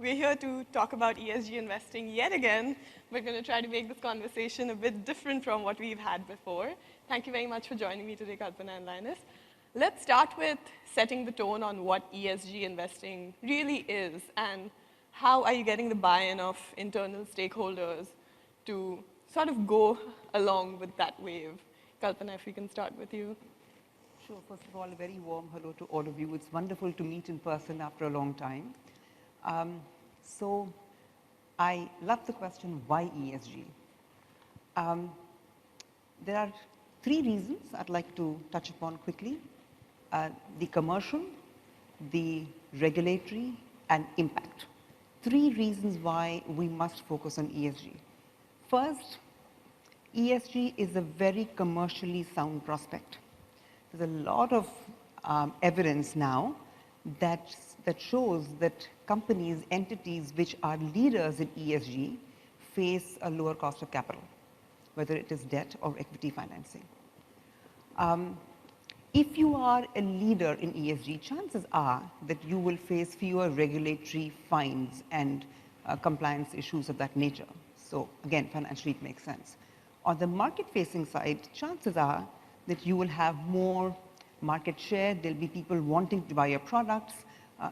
We're here to talk about ESG investing yet again. We're going to try to make this conversation a bit different from what we've had before. Thank you very much for joining me today, Kalpana and Linus. Let's start with setting the tone on what ESG investing really is and how are you getting the buy-in of internal stakeholders to sort of go along with that wave. Kalpana, if we can start with you. Sure. First of all, a very warm hello to all of you. It's wonderful to meet in person after a long time. So I love the question, why ESG? There are three reasons I'd like to touch upon quickly. The commercial, the regulatory, and impact. Three reasons why we must focus on ESG. First, ESG is a very commercially sound prospect. There's a lot of evidence now that shows that companies, entities which are leaders in ESG face a lower cost of capital, whether it is debt or equity financing. If you are a leader in ESG, chances are that you will face fewer regulatory fines and compliance issues of that nature. So again, financially it makes sense. On the market-facing side, chances are that you will have more market share, there'll be people wanting to buy your products,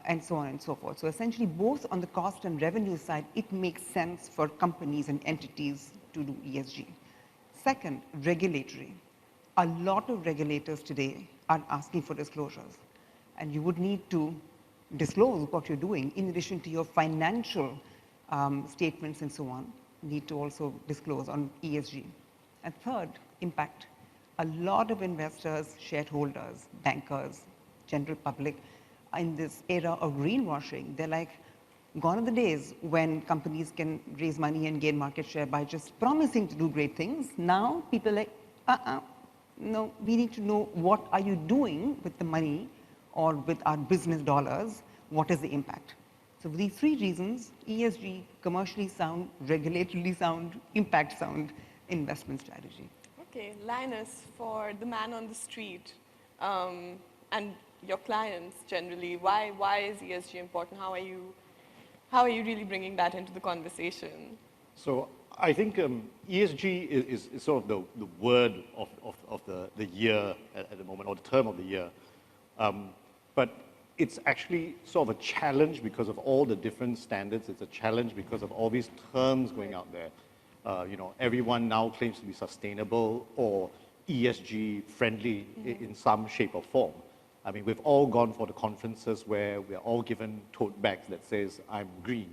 and so on and so forth. So essentially, both on the cost and revenue side, it makes sense for companies and entities to do ESG. Second, regulatory. A lot of regulators today are asking for disclosures, and you would need to disclose what you're doing in addition to your financial statements and so on. You need to also disclose on ESG. And third, impact. A lot of investors, shareholders, bankers, general public, in this era of greenwashing, they're like, gone are the days when companies can raise money and gain market share by just promising to do great things. Now people are like, no, we need to know what are you doing with the money or with our business dollars, what is the impact? So for these three reasons, ESG, commercially sound, regulatorily sound, impact sound investment strategy. Okay, Linus, for the man on the street and your clients generally, why is ESG important? How are you really bringing that into the conversation? So I think ESG is sort of the word of the year at the moment, or the term of the year. But it's actually sort of a challenge because of all the different standards. It's a challenge because of all these terms going out there. Everyone now claims to be sustainable or ESG friendly in some shape or form. I mean, we've all gone for the conferences where we're all given tote bags that says, I'm green,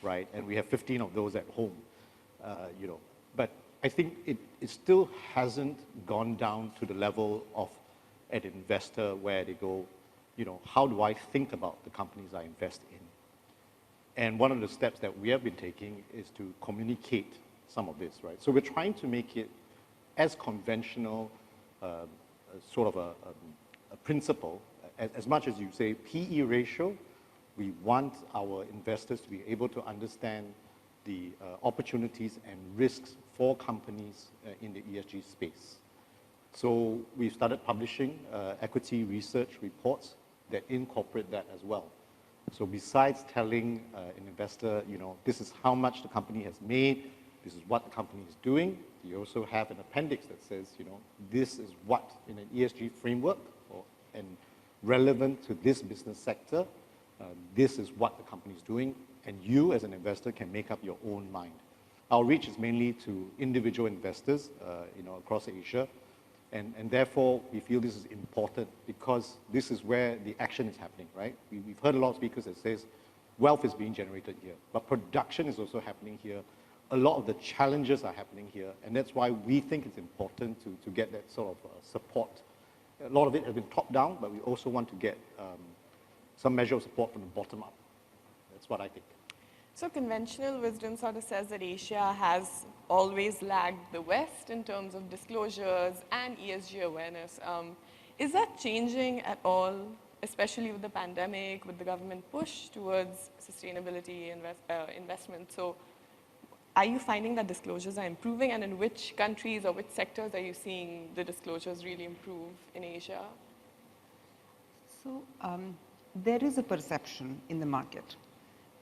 right? And we have 15 of those at home, But I think it still hasn't gone down to the level of an investor where they go, how do I think about the companies I invest in? And one of the steps that we have been taking is to communicate some of this, right? So we're trying to make it as conventional, sort of a principle, as much as you say PE ratio. We want our investors to be able to understand the opportunities and risks for companies in the ESG space. So we've started publishing equity research reports that incorporate that as well. So besides telling an investor, this is how much the company has made, this is what the company is doing, you also have an appendix that says, this is what in an ESG framework and relevant to this business sector, this is what the company is doing, and you as an investor can make up your own mind. Our reach is mainly to individual investors, across Asia, and therefore we feel this is important because this is where the action is happening, right? We've heard a lot of speakers that says wealth is being generated here, but production is also happening here. A lot of the challenges are happening here, and that's why we think it's important to get that sort of support. A lot of it has been top down, but we also want to get some measure of support from the bottom up. That's what I think. So conventional wisdom sort of says that Asia has always lagged the West in terms of disclosures and ESG awareness. Is that changing at all, especially with the pandemic, with the government push towards sustainability investment? So are you finding that disclosures are improving, and in which countries or which sectors are you seeing the disclosures really improve in Asia? So there is a perception in the market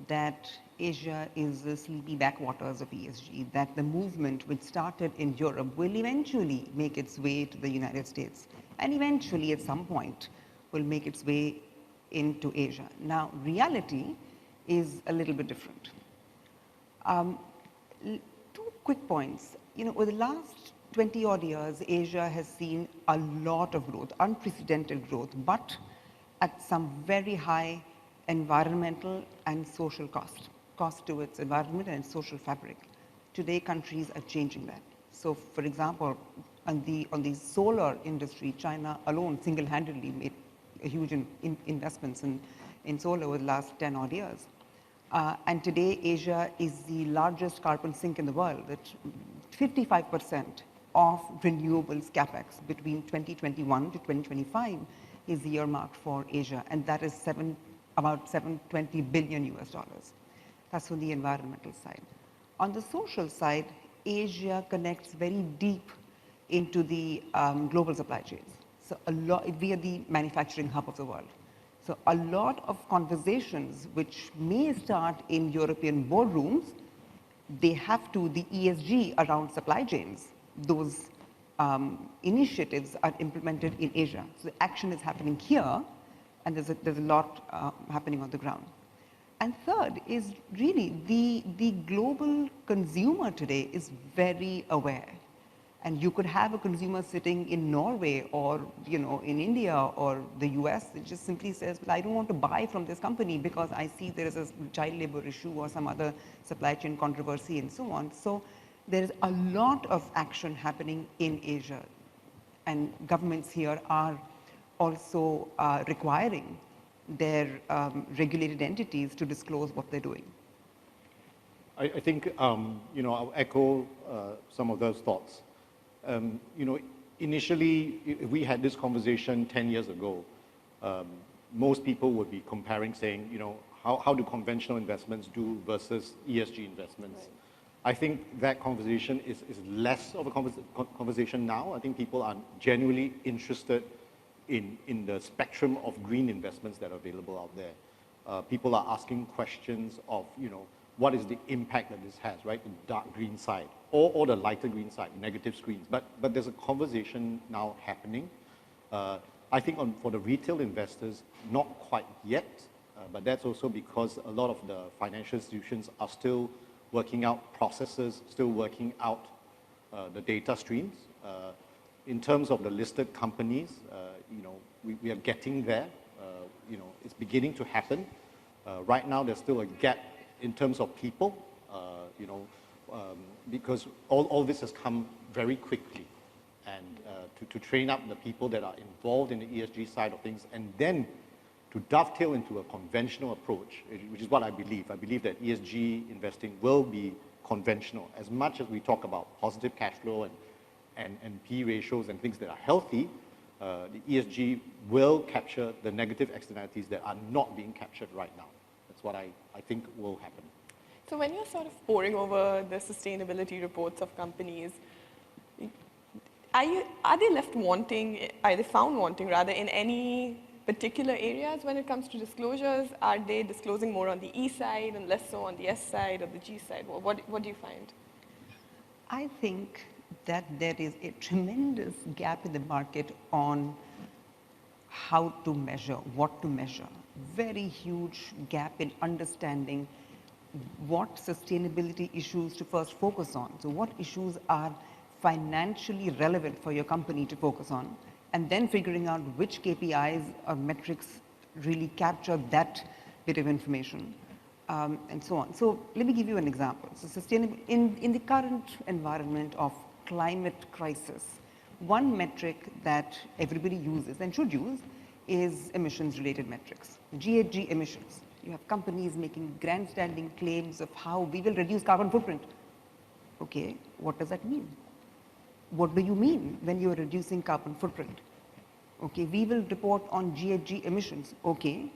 that Asia is the sleepy backwaters of ESG, that the movement which started in Europe will eventually make its way to the United States, and eventually at some point will make its way into Asia. Now, reality is a little bit different. Two quick points. Over the last 20 odd years, Asia has seen a lot of growth, unprecedented growth, but at some very high environmental and social cost to its environment and social fabric. Today, countries are changing that. So, for example, on the solar industry, China alone single-handedly made a huge investments in solar over the last 10 odd years. And today, Asia is the largest carbon sink in the world. That 55% of renewables capex between 2021 to 2025 is earmarked for Asia, and that is about $720 billion US. That's on the environmental side. On the social side, Asia connects very deep into the global supply chains. So we are the manufacturing hub of the world. So a lot of conversations which may start in European boardrooms, the ESG around supply chains, those initiatives are implemented in Asia. So the action is happening here, and there's a lot happening on the ground. And third is really the global consumer today is very aware. And you could have a consumer sitting in Norway or in India or the US that just simply says, well, I don't want to buy from this company because I see there is a child labor issue or some other supply chain controversy and so on. So there is a lot of action happening in Asia, and governments here are also requiring their regulated entities to disclose what they're doing. I think, I'll echo some of those thoughts. Initially, if we had this conversation 10 years ago, most people would be comparing, saying, how do conventional investments do versus ESG investments? Right. I think that conversation is less of a conversation now. I think people are genuinely interested in the spectrum of green investments that are available out there. People are asking questions of, what is the impact that this has, right? The dark green side or the lighter green side, negative screens. But there's a conversation now happening. I think for the retail investors, not quite yet, but that's also because a lot of the financial institutions are still working out processes, still working out the data streams. In terms of the listed companies, we are getting there. It's beginning to happen. Right now, there's still a gap in terms of people, because all this has come very quickly. And to train up the people that are involved in the ESG side of things, and then to dovetail into a conventional approach, which is what I believe. I believe that ESG investing will be conventional. As much as we talk about positive cash flow and P ratios and things that are healthy, the ESG will capture the negative externalities that are not being captured right now. That's what I think will happen. So when you're sort of poring over the sustainability reports of companies, are they left wanting, are they found wanting rather in any particular areas when it comes to disclosures? Are they disclosing more on the E side and less so on the S side or the G side? What do you find? I think that there is a tremendous gap in the market on how to measure, what to measure. Very huge gap in understanding what sustainability issues to first focus on. So what issues are financially relevant for your company to focus on, and then figuring out which KPIs or metrics really capture that bit of information, and so on. So let me give you an example. So in the current environment of climate crisis, one metric that everybody uses and should use is emissions-related metrics, GHG emissions. You have companies making grandstanding claims of how we will reduce carbon footprint. Okay, what does that mean? What do you mean when you are reducing carbon footprint? Okay, we will report on GHG emissions. Okay,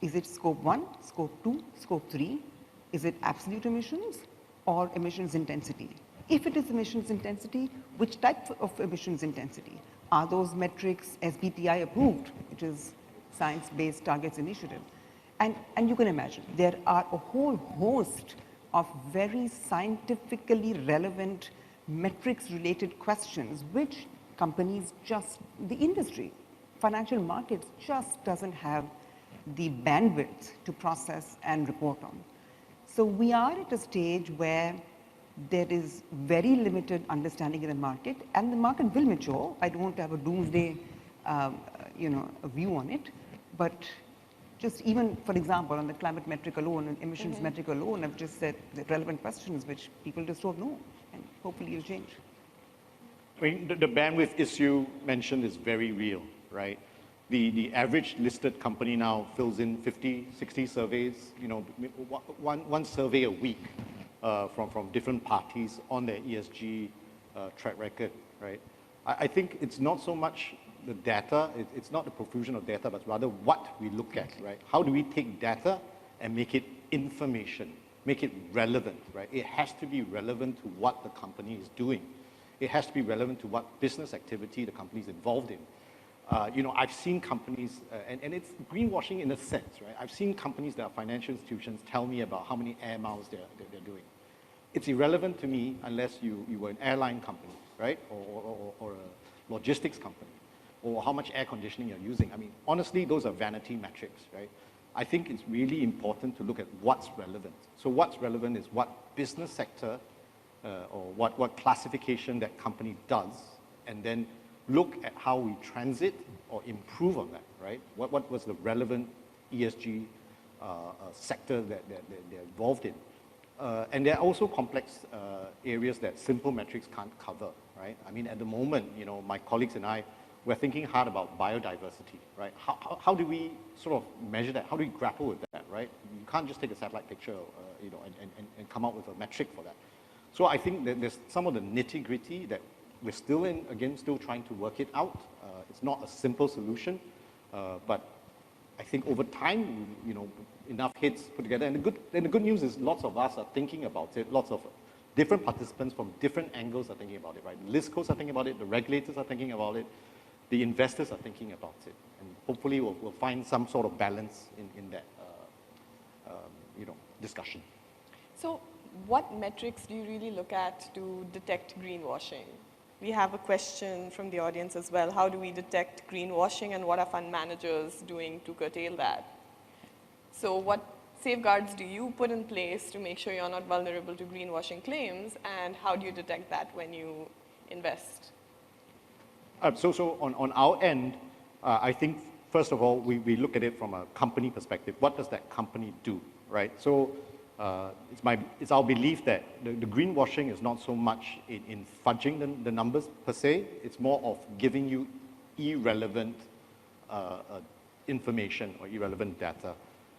is it scope 1, scope 2, scope 3? Is it absolute emissions or emissions intensity? If it is emissions intensity, which type of emissions intensity? Are those metrics SBTi approved, which is Science-Based Targets Initiative? And you can imagine, there are a whole host of very scientifically relevant metrics-related questions which companies just, the industry, financial markets just doesn't have the bandwidth to process and report on. So we are at a stage where there is very limited understanding in the market, and the market will mature. I don't have a doomsday, a view on it, but just even, for example, on the climate metric alone and emissions metric alone, I've just said the relevant questions which people just don't know, and hopefully it'll change. I mean, the bandwidth issue mentioned is very real, right? The average listed company now fills in 50, 60 surveys, one survey a week from different parties on their ESG track record, right? I think it's not so much the data, it's not the profusion of data, but rather what we look at, right? How do we take data and make it information, make it relevant, right? It has to be relevant to what the company is doing. It has to be relevant to what business activity the company is involved in. I've seen companies, and it's greenwashing in a sense, right? I've seen companies that are financial institutions tell me about how many air miles they're doing. It's irrelevant to me unless you were an airline company, right? Or a logistics company, or how much air conditioning you're using. I mean, honestly, those are vanity metrics, right? I think it's really important to look at what's relevant. So what's relevant is what business sector or what classification that company does, and then look at how we transit or improve on that, right? What was the relevant ESG sector that they're involved in? And there are also complex areas that simple metrics can't cover, right? I mean, at the moment, my colleagues and I, we're thinking hard about biodiversity, right? How do we sort of measure that? How do we grapple with that, right? You can't just take a satellite picture, and come up with a metric for that. So I think that there's some of the nitty-gritty that we're still still trying to work it out. It's not a simple solution, but I think over time, enough heads put together. And the good news is lots of us are thinking about it. Lots of different participants from different angles are thinking about it, right? The listcos are thinking about it. The regulators are thinking about it. The investors are thinking about it. And hopefully we'll find some sort of balance in that, discussion. So what metrics do you really look at to detect greenwashing? We have a question from the audience as well. How do we detect greenwashing, and what are fund managers doing to curtail that? So what safeguards do you put in place to make sure you're not vulnerable to greenwashing claims, and how do you detect that when you invest? So on our end, I think, first of all, we look at it from a company perspective. What does that company do, right? So it's our belief that the greenwashing is not so much in fudging the numbers per se. It's more of giving you irrelevant information or irrelevant data.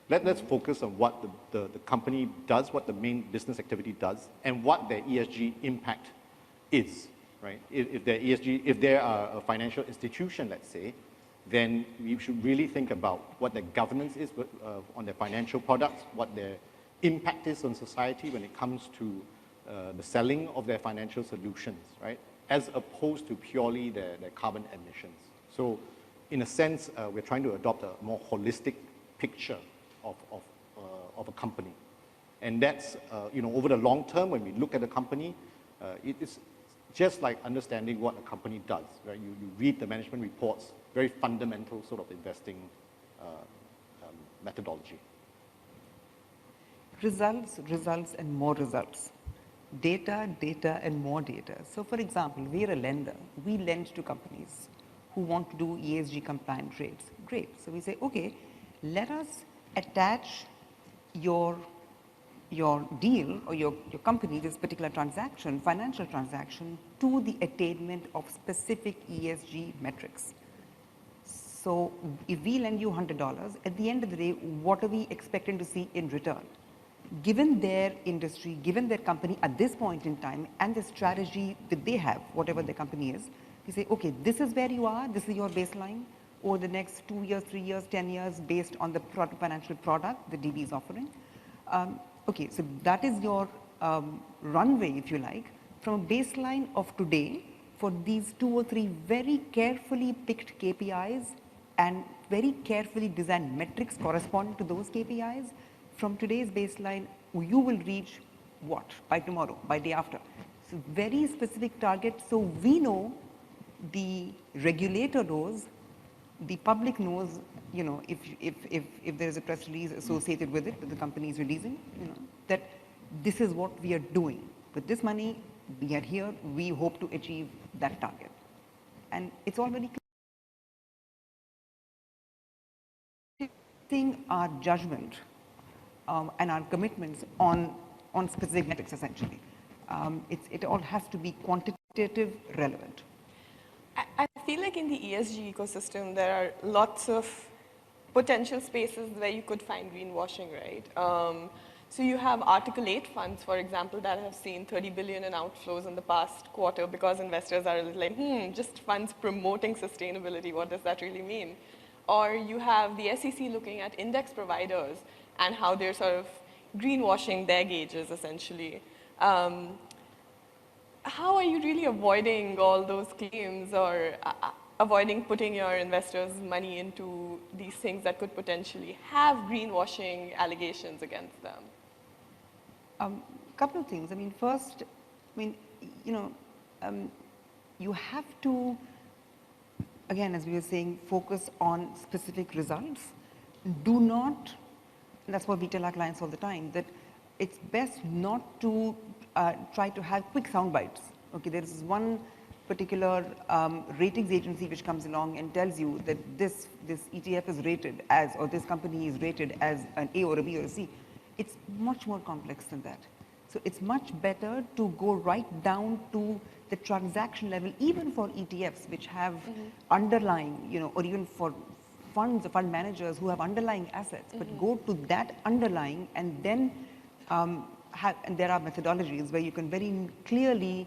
Let's focus on what the company does, what the main business activity does, and what their ESG impact is, right? If they are a financial institution, let's say, then we should really think about what their governance is on their financial products, what their impact is on society when it comes to the selling of their financial solutions, right? As opposed to purely their carbon emissions. So in a sense, we're trying to adopt a more holistic picture of a company. And that's, over the long term, when we look at a company, it's just like understanding what a company does, right? You read the management reports, very fundamental sort of investing methodology. Results, and more results. Data, and more data. So for example, we're a lender. We lend to companies who want to do ESG compliant trades. Great. So we say, okay, let us attach your deal or your company, this particular transaction, financial transaction, to the attainment of specific ESG metrics. So if we lend you $100, at the end of the day, what are we expecting to see in return? Given their industry, given their company at this point in time, and the strategy that they have, whatever their company is, we say, okay, this is where you are, this is your baseline, over the next 2 years, 3 years, 10 years, based on the financial product the DB is offering. Okay, so that is your runway, if you like, from a baseline of today for these 2 or 3 very carefully picked KPIs. and very carefully designed metrics corresponding to those KPIs. From today's baseline, you will reach what by tomorrow, by day after. So very specific targets, so we know, the regulator knows, the public knows, you know, if there is a press release associated with it that the company is releasing, you know, that this is what we are doing. With this money, we are here, we hope to achieve that target. And it's all very clear. Our judgment and our commitments on specific metrics, essentially. It all has to be quantitative, relevant. I feel like in the ESG ecosystem, there are lots of potential spaces where you could find greenwashing, right? So you have Article 8 funds, for example, that have seen 30 billion in outflows in the past quarter because investors are like, just funds promoting sustainability, what does that really mean? Or you have the SEC looking at index providers and how they're sort of greenwashing their gauges, essentially. How are you really avoiding all those claims or avoiding putting your investors' money into these things that could potentially have greenwashing allegations against them? Couple of things. I mean, first, I mean, you know, you have to, again, as we were saying, focus on specific results. Do not, and that's what we tell our clients all the time, that it's best not to try to have quick sound bites. Okay, there is one particular ratings agency which comes along and tells you that this ETF is rated as, or this company is rated as an A or a B or a C. It's much more complex than that. So it's much better to go right down to the transaction level, even for ETFs which have underlying, you know, or even for funds or fund managers who have underlying assets, but go to that underlying and then and there are methodologies where you can very clearly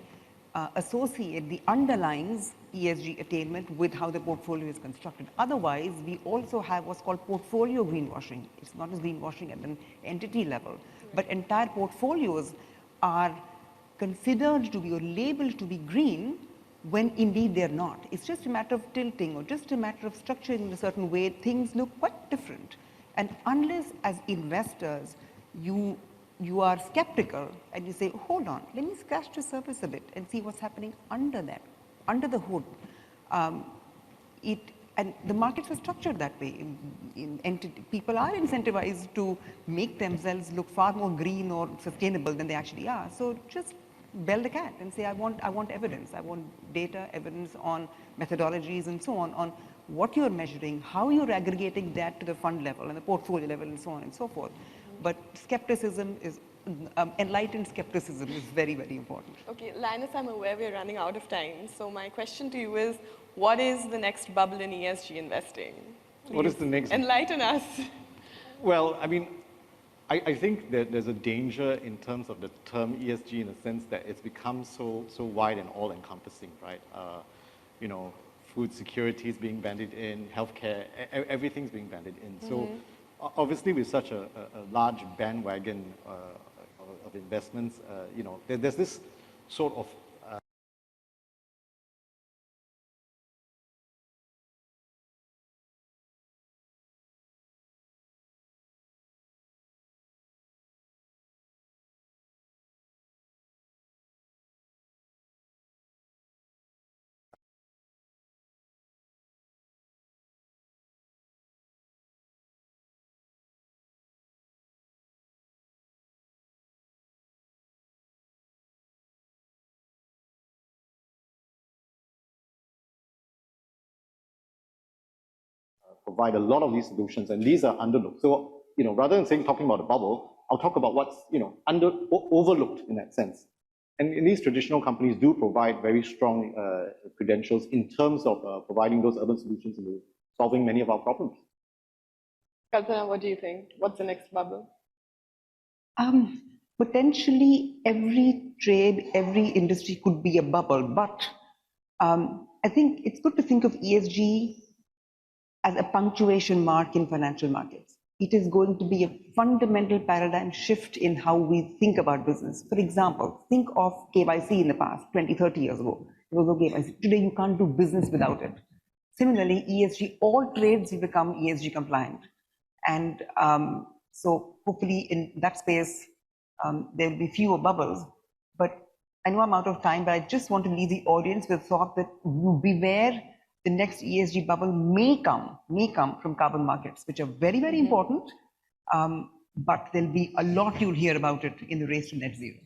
associate the underlying's ESG attainment with how the portfolio is constructed. Otherwise, we also have what's called portfolio greenwashing. It's not just greenwashing at an entity level, but entire portfolios are considered to be or labeled to be green when indeed they're not. It's just a matter of tilting or just a matter of structuring in a certain way. Things look quite different. And unless as investors, you are skeptical and you say, hold on, let me scratch the surface a bit and see what's happening under that, under the hood. And the markets are structured that way. People are incentivized to make themselves look far more green or sustainable than they actually are. So just bell the cat and say, I want evidence. I want data, evidence on methodologies and so on what you're measuring, how you're aggregating that to the fund level and the portfolio level and so on and so forth. But skepticism is, enlightened skepticism is very, very important. Okay, Linus, I'm aware we're running out of time. So my question to you is, what is the next bubble in ESG investing? Please what is the next? Enlighten us. Well, I mean, I think that there's a danger in terms of the term ESG in the sense that it's become so wide and all-encompassing, right? You know, food security is being banded in, healthcare, everything's being banded in. So obviously with such a large bandwagon of investments, you know, there's this sort of provide a lot of these solutions, and these are underlooked. So, you know, rather than talking about a bubble, I'll talk about what's, you know, overlooked in that sense. And these traditional companies do provide very strong credentials in terms of providing those urban solutions and solving many of our problems. Kalpana, what do you think? What's the next bubble? Potentially every trade, every industry could be a bubble, but I think it's good to think of ESG as a punctuation mark in financial markets. It is going to be a fundamental paradigm shift in how we think about business. For example, think of KYC in the past, 20, 30 years ago. There was no KYC. Today, you can't do business without it. Similarly, ESG, all trades will become ESG compliant. And so hopefully in that space, there will be fewer bubbles. But I know I'm out of time, but I just want to leave the audience with thought that beware, the next ESG bubble may come from carbon markets, which are very, very important. But there'll be a lot you'll hear about it in the race to net zero.